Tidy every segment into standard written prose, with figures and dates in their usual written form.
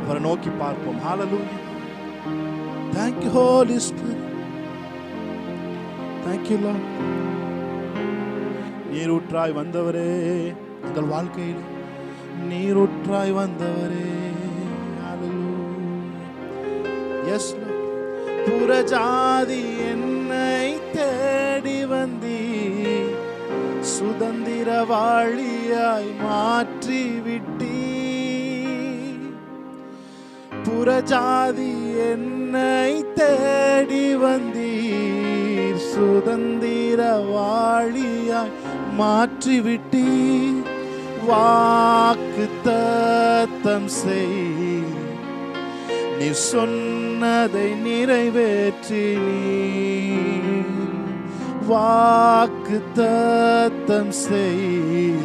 அவரை நோக்கி பார்ப்போம். ஹalleluya. Thank you Holy Spirit. Thank you Lord. நீரூற்றாய் வந்தவரே, எங்கள் வாழ்க்கையில் நீரூற்றாய் வந்தவரே. ஹalleluya. Yes Lord. புறஜாதி என்னை தேடி வந்தீ, சுதந்திரவாளியாய் மாற்றி விட்டீ. புறஜாதி என்னை தேடி வந்தீர், சுதந்திரவாளியாய் மாற்றி விட்டீ. வாக்கு தத்தம் செய், நீ சொன்னதை நிறைவேற்றி. வாக்கு தத்தம் செய்,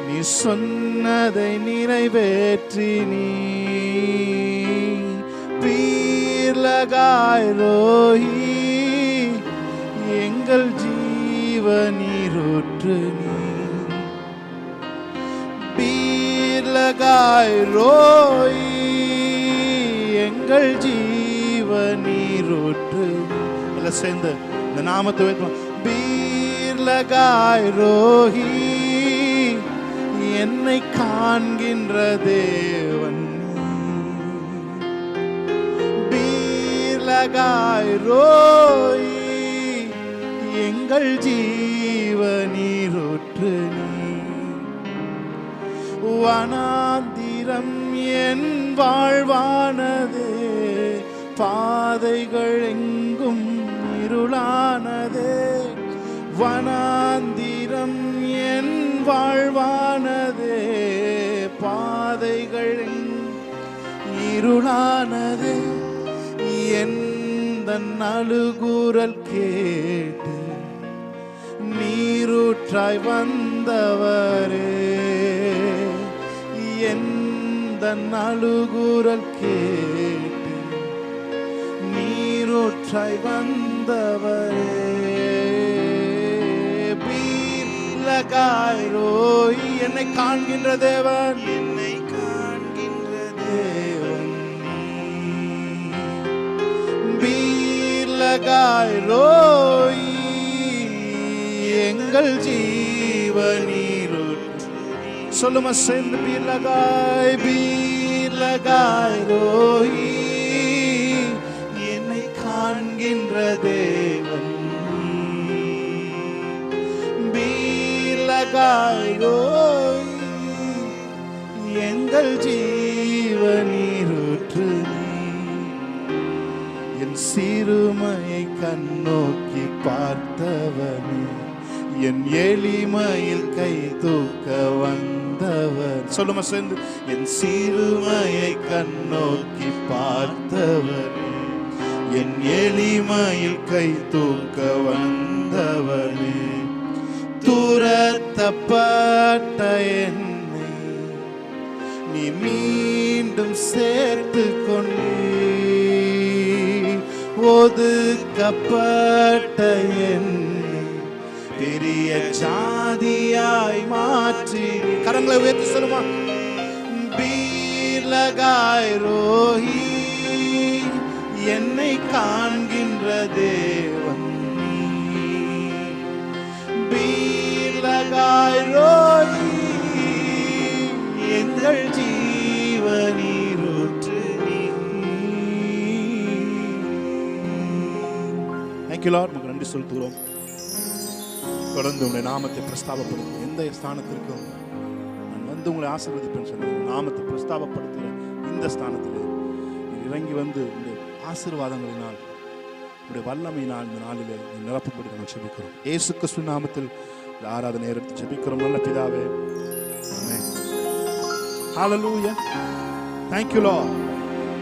நீ சொன்னதை நிறைவேற்றி. பீர்லகாய் ரோஹி, எங்கள் ஜீவநீரூற்று நீ. பீர்லகாய் ரோஹி, எங்கள் ஜீவநீரூற்று. எல்லாம் சேர்ந்து இந்த நாமத்தை வைப்போம். பீர்லகாய் ரோஹி, என்னை காண்கின்ற தேவன். பீர்லகாய் ரோஹி, எங்கள் ஜீவநீரூற்று நீ. வனாந்திரம் என் வாழ்வானதே, பாதைகள் எங்கும் இருளானதே. வனாந்திரம் என் வாழ்வானதே, பாதைகள் இருளானதே. எந்தன் அழுகுரல் கேட்டு நீரூற்றாய் வந்தவரே. எந்தன் அழுகுரல் கேட்டு நீரூற்றாய் வந்தவரே. பீர்லகாய் ரோஹி, என்னை காண்கின்ற தேவன். என்னை காண்கின்ற தேவன் நீ. பீர்லகாய் ரோஹி, எங்கள் ஜீவநீரூற்று. சொல்லுமா சேர்ந்து. பீர்லகாய், பீர்லகாய் ரோஹி, என்னை காண்கின்ற தேவன். பீர்லகாய் ரோஹி, எங்கள் ஜீவநீரூற்று நீ. என் சிறுமையை கண்ணோக்கி பார்த்தவனே, என் எளிமையில் கை தூக்க வந்தவர். சொல்லுமா சேர்ந்து. என் சிறுமையை கண்ணோக்கி பார்த்தவனே, என் எளிமையில் கை தூக்க வந்தவனே. துரத்தப்பட்ட என்னை நீ மீண்டும் சேர்த்து கொண்டீர். ஒதுக்கப்பட்ட என்னை பெரிய ஜாதியாய் மாற்றி. கரங்களை உயர்த்தி சொல்லுமா. பீர்லகாய் ரோஹி, என்னை காண்கின்ற தேவன். பீர்லகாய் ரோஹி, எங்கள் ஜீவநீரூற்று நீ. Thank you Lord. நமக்கு நன்றி செலுத்துகிறோம். தொடர்ந்து உங்களுடைய நாமத்தை பிரஸ்தாபப்படுத்தும் எந்த ஸ்தானத்திற்கும் நான் வந்து உங்களை ஆசீர்வதிப்பேன் சொல்லி நாமத்தை பிரஸ்தாபப்படுத்துகிற இந்த ஸ்தானத்தில் இறங்கி வந்து உங்களுடைய ஆசீர்வாதங்களினால் உங்களுடைய வல்லமையினால் இந்த நாளிலே நிரப்பப்படி நாங்கள் ஜெபிக்கிறோம். இயேசு கிறிஸ்து நாமத்தில் ஆராதனை எடுத்து ஜெபிக்கிறோம் நல்ல பிதாவே. ஆமென். ஹalleluya. Thank you Lord.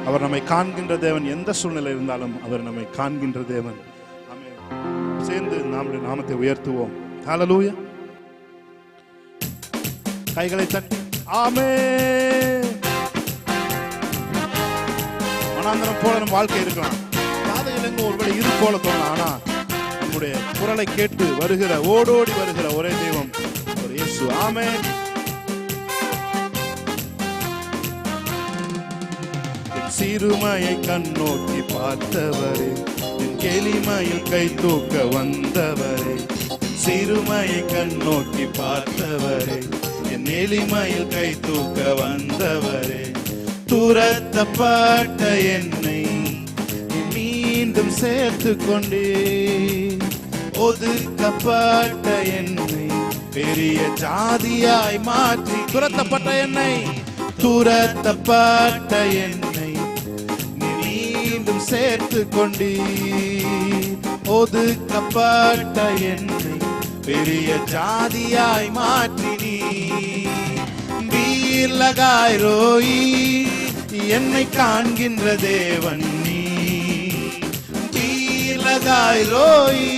அவர் நம்மை காண்கின்ற தேவன். எந்த சூழ்நிலை இருந்தாலும் அவர் நம்மை காண்கின்ற தேவன். ஆமென். சேர்ந்து நம்முடைய நாமத்தை உயர்த்துவோம். ஹalleluya. கைகளை தட்டி ஆமென். மனாந்தரம் போல நம்ம வாழ்க்கை இருக்கலாம், பாதையில் எங்கும் ஒருவேளை இரு போல தோணலாம். ஆனா நம்முடைய குரலை கேட்டு வருகிற ஓடோடி வருகிற ஒரே தெய்வம் ஒரு இயேசு. ஆமென். சிறுமையை கண்ணோக்கி பார்த்தவரே, என் எளிமையில் கை தூக்க வந்தவரே. சிறுமையை கண்ணோக்கி பார்த்தவரே, என் எளிமையில் கை தூக்க வந்தவரே. துரத்தப்பட்ட என்னை மீண்டும் சேர்த்து கொண்டே, ஒதுக்கப்பட்ட என்னை பெரிய ஜாதியாய் மாற்றி. துரத்தப்பட்ட என்னை, துரத்தப்பட்ட என்னை மீண்டும் சேர்த்து கொண்டே, ஒதுக்கப்பட்ட என்னை பெரிய ஜாதியாய் மாற்றினீ. வீர் லகாய் ரோயி, என்னை காண்கின்ற தேவன் நீ. வீர் லகாய் ரோயி,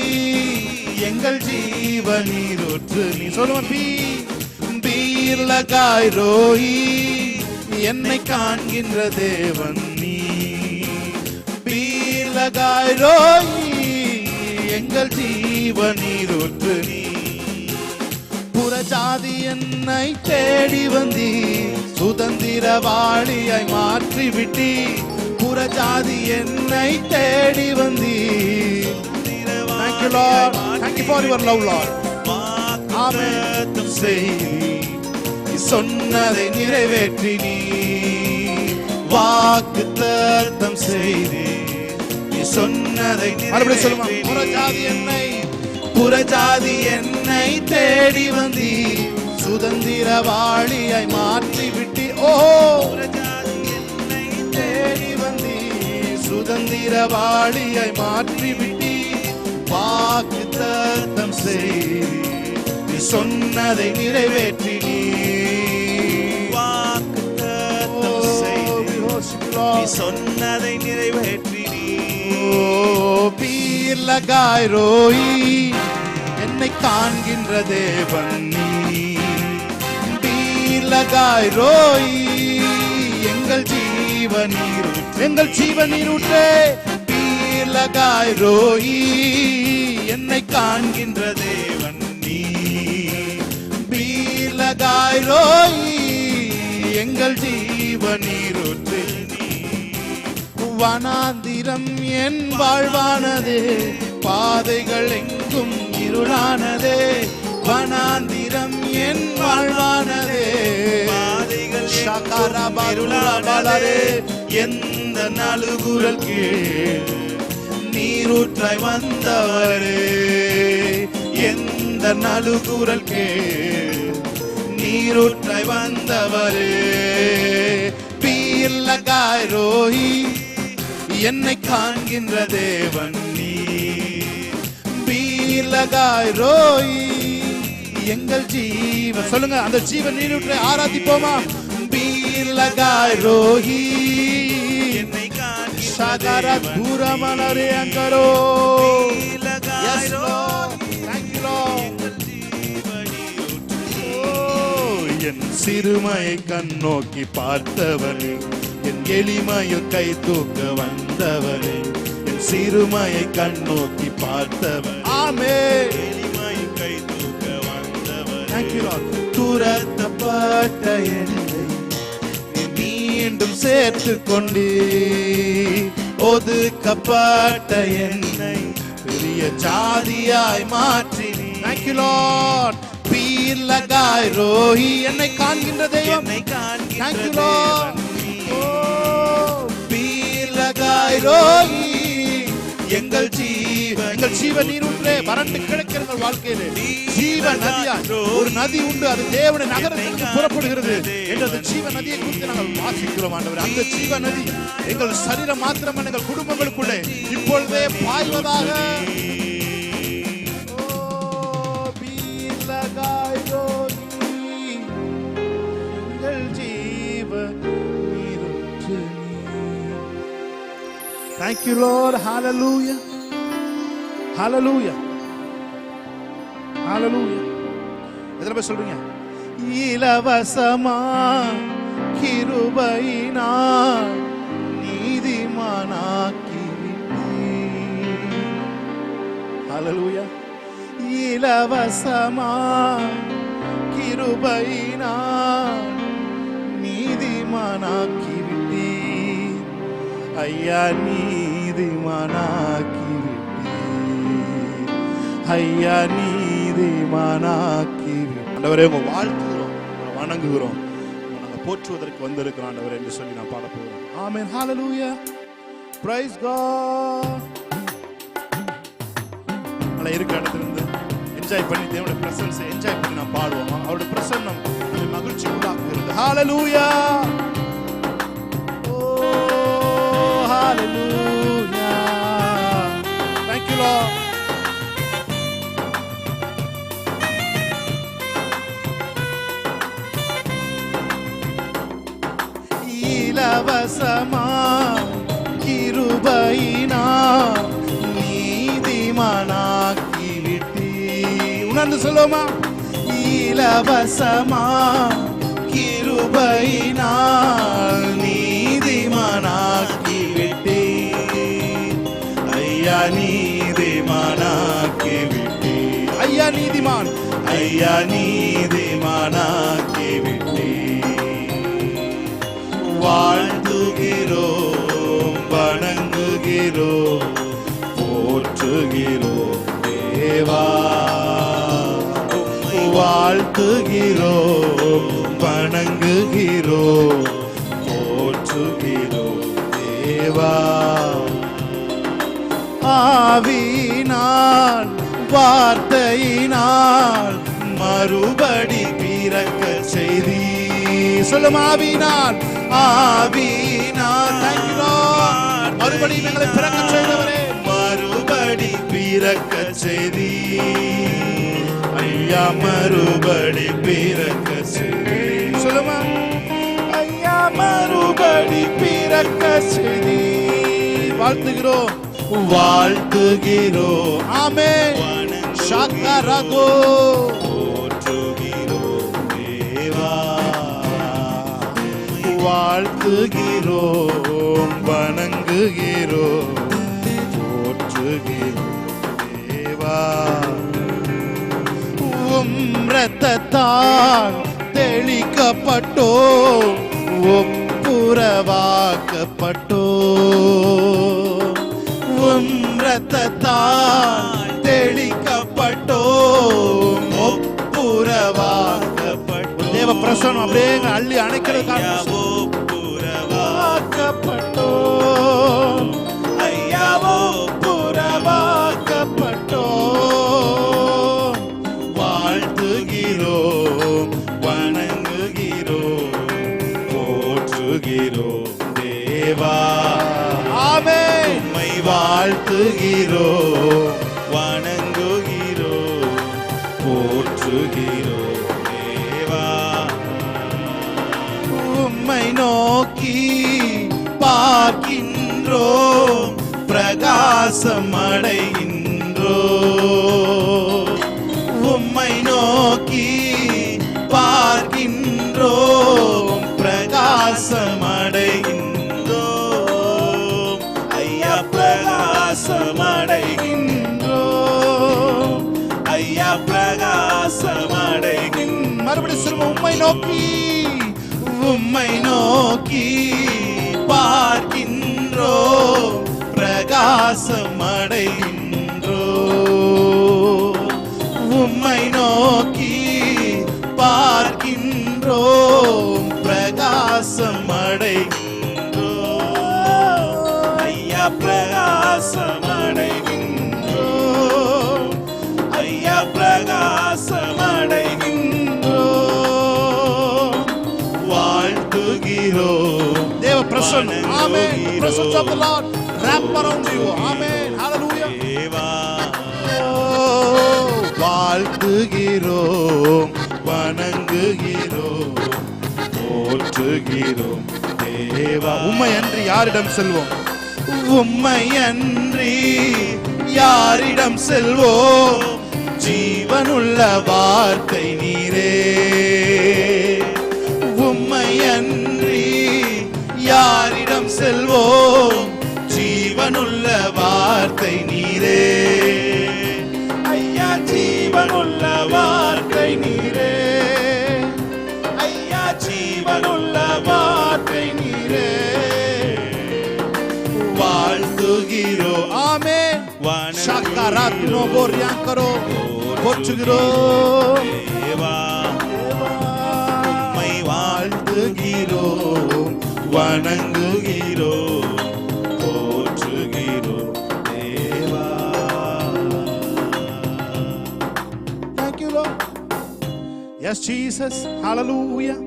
எங்கள் ஜீவனீரூற்று நீ. சொல்லுவோம், வீர் லகாய் ரோயி, என்னை காண்கின்ற தேவன் நீ. வீர் லகாய் ரோயி, எங்கள் ஜீவனீரூற்று நீ. புறஜாதி என்னை தேடி வந்தி, சுதந்திரவாளியாய் மாற்றி விட்டி. புறஜாதி என்னை தேடி வந்தி. Thank you Lord, thank you for your love Lord. ஆமென். சொன்னதை நிறைவேற்றி நீ வாக்குத்தத்தம் செய்தே. சொன்னதை மறுபடியும் சொல்லுமா. புறஜாதி என்னை, புறஜாதி என்னை தேடி வந்தி, சுதந்திரவாளியாய் மாற்றி விட்டி. ஓ, புறஜாதி என்னை தேடி வந்தி, சுதந்திரவாளியாய் மாற்றி விட்டி. வாக்குத்தத்தம் செய்தி, சொன்னதை நிறைவேற்றி நீ வாக்குத்தத்தம் செய்தி, சொன்னதை நிறைவேற்றி நீ. பீர் லகாய் ரோயி, என்னை காண்கின்ற தேவன் நீ. பீர் லகாய் ரோயி, எங்கள் ஜீவனீரூற்று, எங்கள் ஜீவனீரூற்றே. பீர் லகாய் ரோயி, என்னை காண்கின்ற தேவன் நீ. பீர் லகாய் ரோயி, எங்கள் ஜீவனீரூற்று நீ. வனாந்திரம் என் வாழ்வானதே, பாதைகள் எங்கும் இருளானதே. வனாந்திரம் என் வாழ்வானதே, பாதைகள் இருளானதே. எந்த நலுகுரல் கீழ் நீரூற்றாய் வந்தவரே, எந்த நலுகுரல் கீழ் நீரூற்றாய் வந்தவரே. பீர் லகாய் ரோயி, என்னை காண்கின்ற தேவன் நீ. பீர் லகாய் ரோயி, எங்கள் ஜீவன். சொல்லுங்க, அந்த ஜீவன் நீரூற்றை ஆராதிப்போமா. பீர் லகாய் ரோயி, என்னை காண்கின்ற தூரமலரே அங்கரோ. Yes Lord, thank you Lord. என் சிறுமையை கண்ணோக்கி பார்த்தவனே, என் எளிமையில் கை தூக்க வந்தவனே. என் சிறுமையை கண்ணோக்கி பார்த்தவன், ஆமென். எளிமையில் கை தூக்க வந்தவன். Thank you Lord. துரத்தப்பட்ட என்னை மீண்டும் சேர்த்து கொண்டே, ஒதுக்கப்பட்ட என்னை பெரிய ஜாதியாய் மாற்றி நீ. Thank you Lord. பீர் லகாய் ரோயி, என்னை காண்கின்ற தெய்வம். Thank you Lord. பீர் லகாய் ரோயி, எங்கள் ஜீவ நீரூற்றே. வறண்டு கிடக்கிற வாழ்க்கையிலே ஜீவ நதியா ஒரு நதி உண்டு, அது தேவனுடைய நகரத்திற்கு புறப்படுகிறது என்ற ஜீவ நதியை குறித்து நாங்கள் வாசிக்கிறோம் ஆண்டவரே. அந்த ஜீவ நதி எங்கள் சரீரம் மாத்திரமல்ல, எங்கள் குடும்பங்களுக்குள்ளே இப்பொழுதே பாய்வதாக. Thank you Lord. Hallelujah. Hallelujah. Hallelujah. எதிர போய் சொல்றீங்க. இலவசமா கிருபையினால் நீதிமானாக்கி விட்டீர். Hallelujah. இலவசமா கிருபையினால் நீதிமானாக்கி விட்டீர். ஐயா நீதிமானாக்கி விட்டீர், ஐயா நீதிமானாக்கி விட்டீர். ஆண்டவரே உங்க வாழ்த்துகிறோம், வணங்குகிறோம், நாங்கள் போற்றுவதற்கு வந்திருக்கிறோம் ஆண்டவரே என்று சொல்லி நான் பாட போகிறோம். ஆமென், ஹalleluya, praise God. நல்லா இருக்க இடத்துல இருந்து என்ஜாய் பண்ணி தேவனுடைய பிரசன்ஸை என்ஜாய் பண்ணி நான் பாடுவோம். அவருடைய பிரசன்னம் நம்மை மகிழ்ச்சி உண்டாக்குகிறது. ஹalleluya, ஓ ஹalleluya, thank you Lord. இலவசமா கிருபையினால் நீதிமானாக்கி விட்டீர். உணர்ந்து சொல்லுமா, இலவசமா கிருபையினால் நீதிமானாக்கி விட்டீர். ஐயா நீதிமானாக்கி விட்டீர். ஐயா நீதிமான், ஐயா நீதிமானாக்கி விட்டீர். வாழ்த்துகிறோம், வணங்குகிறோம், போற்றுகிறோம் தேவா. வாழ்த்துகிறோம், வணங்குகிறோம், போற்றுகிறோம் தேவா. ஆவியினால் வார்த்தையினால் மறுபடி பிறக்க செய்தி. சொல்லும் ஆவியினால், ஆவியினால், thank you Lord, மறுபடி எங்களை பிறக்க செய்தவரே, மறுபடி பிறக்க செய்தி. ஐயா மறுபடி பிறக்க செய்தி. சொல்லுமா, ஐயா மறுபடி பிறக்க செய்தி. வாழ்த்துகிறோம், வாழ்த்துகிறோம், ஆமென், ஷாக்கரகோ, போற்றுகிறோம் தேவா. வாழ்த்துகிறோம், வணங்குகிறோம், போற்றுகிறோம் தேவா. இரத்தத்தால் தெளிக்கப்பட்டோ, ஒப்புரவாக்கப்பட்டோ. இரத்தத்தால் தெளிக்கப்பட்டோ, ஒப்புரவாக்கப்பட்டோ. தேவ பிரசன்னம் அப்படியே அள்ளி அணைக்கிறது. ஒப்புரவாக்கப்பட்டோ, ஐயா ஒப்புரவாக்கப்பட்டோ. வாழ்த்துகிறோம், வணங்குகிறோம், போற்றுகிறோம் தேவா. ஆமென். உம்மை வாழ்த்துகிறோம், வணங்குகிறோம், போற்றுகிறோம் தேவா. உம்மை நோக்கி பார்க்கின்றோம், பிரகாசம் அடைகின்றோம். உம்மை நோக்கி பார்க்கின்றோம், பிரகாசம் அடைகின்றோம். ஐயா பிரகாசம் அடைகின்றோம், ஐயா பிரகாசம் அடைகின்றோம். மறுபடியும் சொல்லுவோம், உம்மை நோக்கி, உம்மை நோக்கி பார்க்கின்றோம், பிரகாசம் அடைகின்றோம். உம்மை நோக்கி பார்க்கின்றோம், பிரகாசம் அடைகின்றோம். ஐயா பிரகாசம் அடைகின்றோம், ஐயா பிரகாசம் அடைகின்றோம். வாழ்த்துகிறோம், தேவ பிரசன்னம். ஆமென். Presence of the Lord wrap around you. Amen. Hallelujah. வாழ்த்துகிறோம், வணங்குகிறோம், போற்றுகிறோம் தேவா. உம்மை அன்றி யாரிடம் செல்வோம்? உம்மை அன்றி யாரிடம் செல்வோம்? ஜீவனுள்ள வார்த்தை நீரே. உம்மை அன்றி யாரிடம் செல்வோம்? ஜீவனுள்ள வார்த்தை நீரே. ஐயா ஜீவனுள்ள வார்த்தை நீரே. ஐயா ஜீவனுள்ள வார்த்தை நீரே. வணங்குகிறோம். ஆமென். ஷக்கராத்னோ போர்யாங்கரோ போற்றுகிறோம் தேவா, உம்மை வாழ்த்துகிறோம், வணங்குகிறோம், போற்றுகிறோம் தேவா. Thank you, Lord. Yes, Jesus. Hallelujah.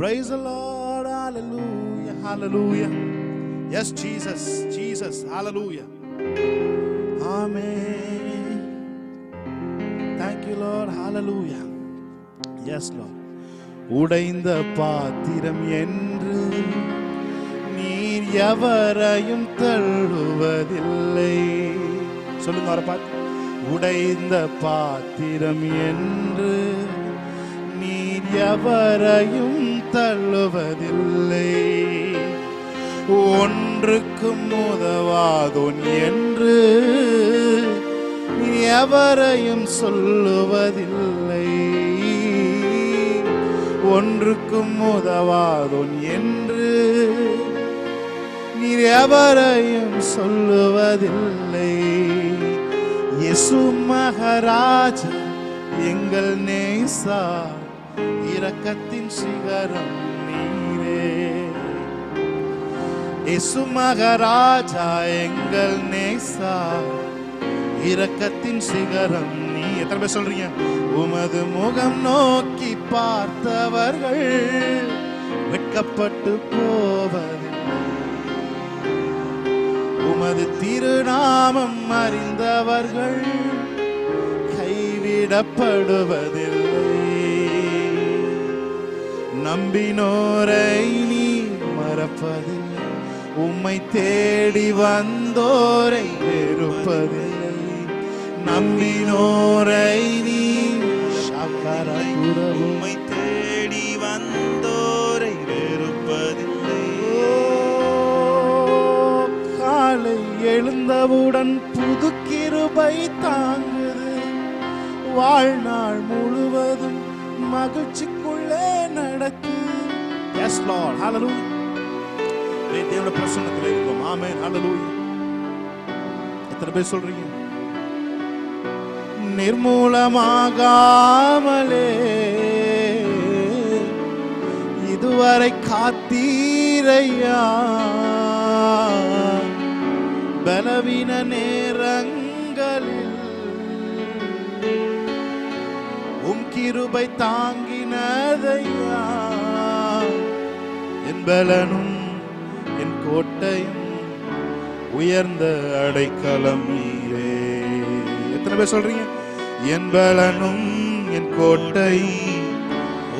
Praise the Lord. Hallelujah. Hallelujah. Yes, Jesus. Jesus. Hallelujah. Amen. Thank you, Lord. Hallelujah. Yes, Lord. உடைந்த பாத்திரம் என்று நீர் எவரையும் தள்ளுவதில்லை. சொல்லுங்க அவரை பார்த்து. உடைந்த பாத்திரம் என்று நீர் எவரையும் தள்ளுவதில்லை. ஒன்றுக்கும் உதவாதோன் என்று நீர் எவரையும் சொல்லுவதில்லை. ஒன்றுக்கும் உதவாதோன் என்று நீர் எவரையும் சொல்லுவதில்லை. இயேசு மகாராஜா எங்கள் நேசா, இரக்கத்தின் சிகரம் நீரே. இயேசு மகாராஜா எங்கள் நேசா, இரக்கத்தின் சிகரம் நீ. எத்தனை பேர் சொல்றீங்க? உமது முகம் நோக்கி பார்த்தவர்கள் வெட்கப்பட்டு போவதில்லை. உமது திருநாமம் அறிந்தவர்கள் கைவிடப்படுவதில்லை. நம்பினோரை நீ மறப்பதில்லை. உம்மை தேடி வந்தோரை வெறுப்பதில்லை. நம்பினோரை நீ உம்மை தேடி வந்தோரை வெறுப்பதில்லை. காலை எழுந்தவுடன் புது கிருபை தாங்குது. வாழ்நாள் முழுவதும் மகிழ்ச்சிக்குள்ளே நடக்கு. Yes, Lord. Hallelujah. தேவனுடைய பிரசன்னத்தில் இருக்கோம். ஆமென். Hallelujah. எத்தனை பேர் சொல்றீங்க? நிர்மூலமாகாமலே இதுவரை காத்தீரையா. பலவீன நேரங்களில் உம் கிருபை தாங்கினதையா. என் பலனும் என் கோட்டையும் உயர்ந்த அடைக்கலம் நீரே. எத்தனை பேர் சொல்றீங்க? என் பலனும் என் கோட்டை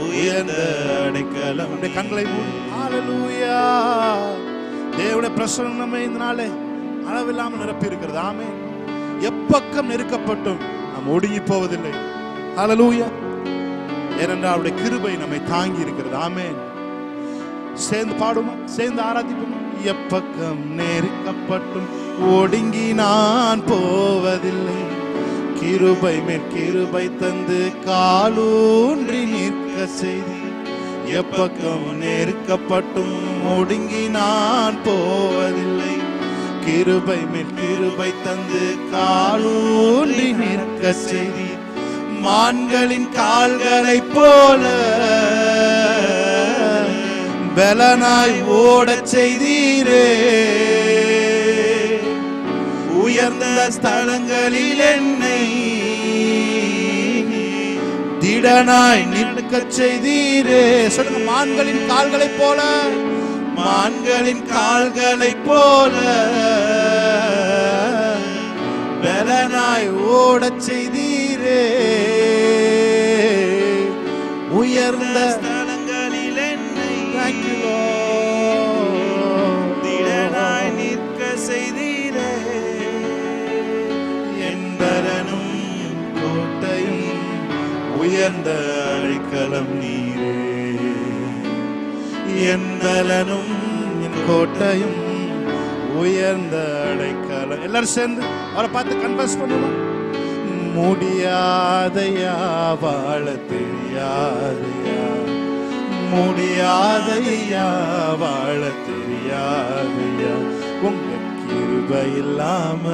உயர்ந்த அடைக்கலம். கண்களை மூடி ஹல்லேலூயா. தேவனுடைய பிரசன்னம் நம்மை இந்த நாளே அளவில்லாமல் நிரப்பி இருக்கிறது. ஆமென். எப்பக்கம் நெருக்கப்பட்டும் நாம் ஒடுங்கி போவதில்லை. ஹல்லேலூயா. ஏனென்றால் அவருடைய கிருபை நம்மை தாங்கி இருக்கிறது. ஆமென். சேர்ந்து பாடுமா, சேர்ந்து ஆராதிப்போமா. எப்பக்கம் நெருக்கப்பட்டும் ஒடுங்கி நான் போவதில்லை. கிருபை மேல் கிருபை தந்து காலூன்றி நிற்க செய்தி. எப்பக்கம் நெருக்கப்பட்டும் ஒடுங்கி நான் போவதில்லை. கிருபை மேல் கிருபை தந்து காலூன்றி நிற்க செய்தி. மான்களின் கால்களைப் போல பலனாய் ஓடச் செய்தீரே. உயர்ந்த ஸ்தலங்களில் என்னை திடனாய் நிற்கச் செய்தீரே. சொல்லுங்க. மான்களின் கால்களைப் போல, மான்களின் கால்களைப் போல பலனாய் ஓடச் செய்தீரே. உயர்ந்த ஸ்தலங்களில் என்னை திடனாய் நிற்க செய்தீரே. என் பலனும் கோட்டையும் உயர்ந்த அடைக்கலம் நீரே. என் பலனும் என் கோட்டையும் உயர்ந்த அடைக்கலம். எல்லாரும் சேர்ந்து அவரை பார்த்து கன்ஃபஸ் பண்ணுவோம். முடியாதையா வாழ தெரியாதையா, முடியாதையா வாழ தெரியாதையா. உங்க கிருபை கிருபை இல்லாம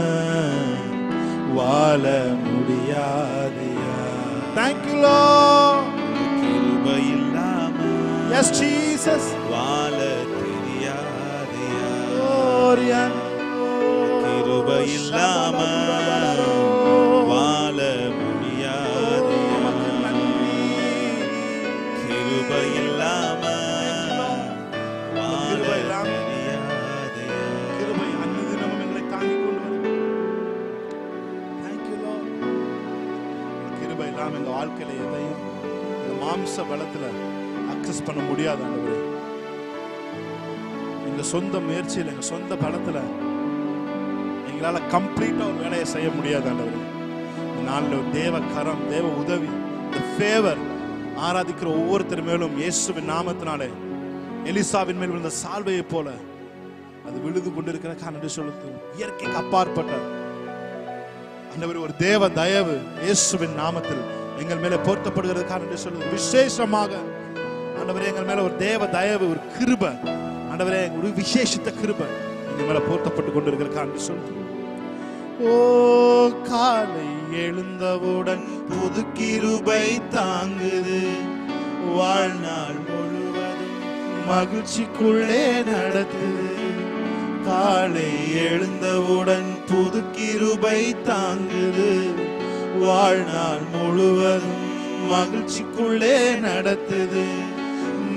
வாழ முடியாதையா. Thank you Lord. கிருபை இல்லாம Yes Jesus. வாழ தெரியாதையா. கிருபை இல்லாம வாழ முடியாதையா. கிருபை இல்லாம வாழ தெரியாதையா. கிருபை அன்னுதினமும் எங்களை தாங்கிக் கொண்டு வருகிறது. Thank you Lord. கிருபை இல்லாம எங்க வாழ்க்கையில எதையும் இந்த மாம்ச பலத்துல அக்சஸ் பண்ண முடியாது ஆண்டவரே. எங்க சொந்த முயற்சியில எங்க சொந்த பலத்துல எங்களால கம்ப்ளீட்டா ஒரு வேலையை செய்ய முடியாது ஆண்டவரே. இந்த நாள்ல தேவ கரம், தேவ உதவி, இந்த ஃபேவர் ஆராதிக்கிற ஒவ்வொருத்தர் மேலும் இயேசுவின் நாமத்தினாலே எலிசாவின் மேல் விழுந்த சால்வையை போல அது விழுது கொண்டிருக்கிற காரணம் சொல்லுது. இயற்கைக்கு அப்பாற்பட்ட ஆண்டவரே ஒரு தேவ தயவு இயேசுவின் நாமத்தில் எங்கள் மேல போர்த்தப்படுகிறது காரணம் சொல்லுது. விசேஷமாக ஆண்டவரே எங்கள் மேல ஒரு தேவ தயவு, ஒரு கிருபை ஆண்டவரே, ஒரு விசேஷித்த கிருபை எங்கள் மேல போர்த்தப்பட்டு கொண்டிருக்கிற காரணம் சொல்லுது. ஓ காலை எழுந்தவுடன் புது கிருபை தாங்குது, வாழ்நாள் முழுவதும் மகிழ்ச்சிக்குள்ளே நடத்துது. காலை எழுந்தவுடன் புது கிருபை தாங்குது, வாழ்நாள் முழுவதும் மகிழ்ச்சிக்குள்ளே நடத்துது.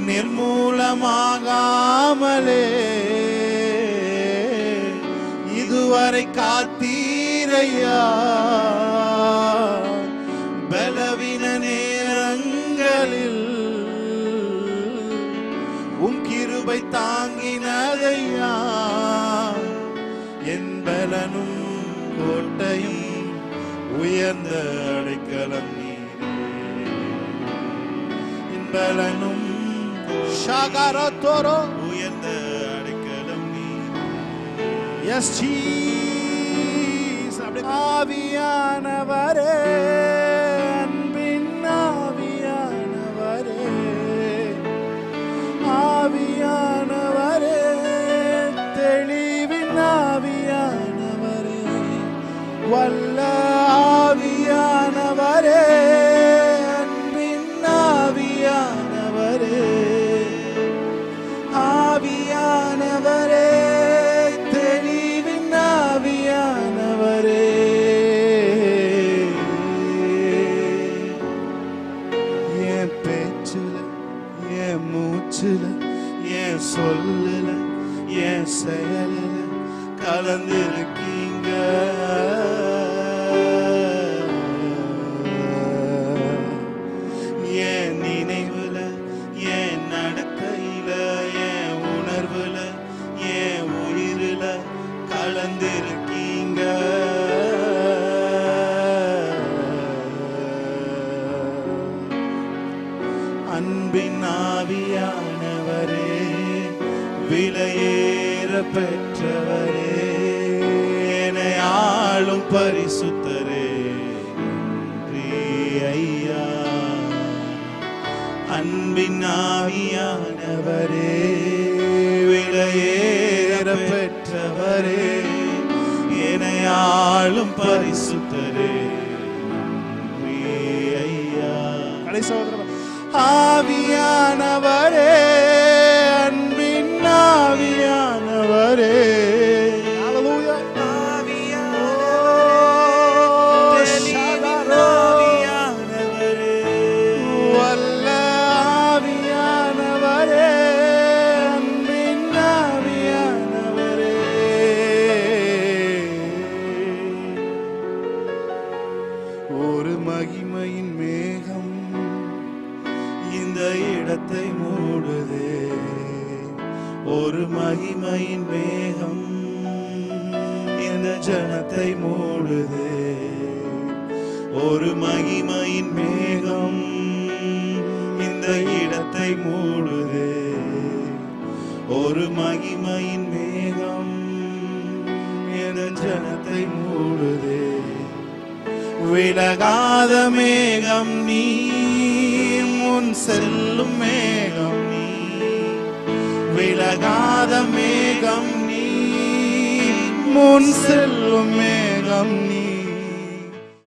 நிர்மூலமாகாமலே இதுவரை காத்தீரையா, பலவீன நேரங்களில் உம் கிருபை தாங்கினதையா. என் பலனும் கோட்டையும் உயர்ந்த அடைக்கலம் நீரே. என் பலனும் ஷாகாரத்தோரோ உயர்ந்த அடைக்கலம் நீரே. S Jesus. ஆவியானவரே, அன்பின் ஆவியானவரே, ஆவியானவரே, தெளிவின் ஆவியானவரே, வல்ல ஆவியானவரே, அன்பின் ஆவியானவரே, ஆவியானவரே, தெளிவின் ஆவியானவரே, என் பேச்சுல, என் மூச்சுல, என் சொல்லுல, என் செயலுல கலந்திருக்கீங்க. என் நினைவுல, என் நடக்கையில, என் உணர்வுல, என் உயிரில கலந்திருக்கீங்க. அன்பின் ஆவியானவரே, விலையேற பெற்றவரே, என்னை ஆளும் பரிசுத்தரே, நன்றி ஐயா. அன்பின் ஆவியானவரே, விலையேற பெற்றவரே, என்னை ஆளும் பரிசுத்தரே, நன்றி ஐயா. ஆவியானவரே, அன்பின் ஆவியானவரே, ஹல்லேலூயா. வல்ல ஆவியானவரே, அன்பின் ஆவியானவரே, ஒரு மகிமையின் மேகம் இந்த இடத்தை மூடுதே. ஒரு மகிமையின் மேகம் இந்த ஜனத்தை மூடுதே. ஒரு மகிமையின் மேகம் இந்த இடத்தை மூடுதே. ஒரு மகிமையின் மேகம் இந்த ஜனத்தை மூடுதே. விலகாத மேகம் நீ, முன் செல்லும் மேகம் நீ. விலகாத மேகம் நீ, முன் செல்லும் மேகம் நீ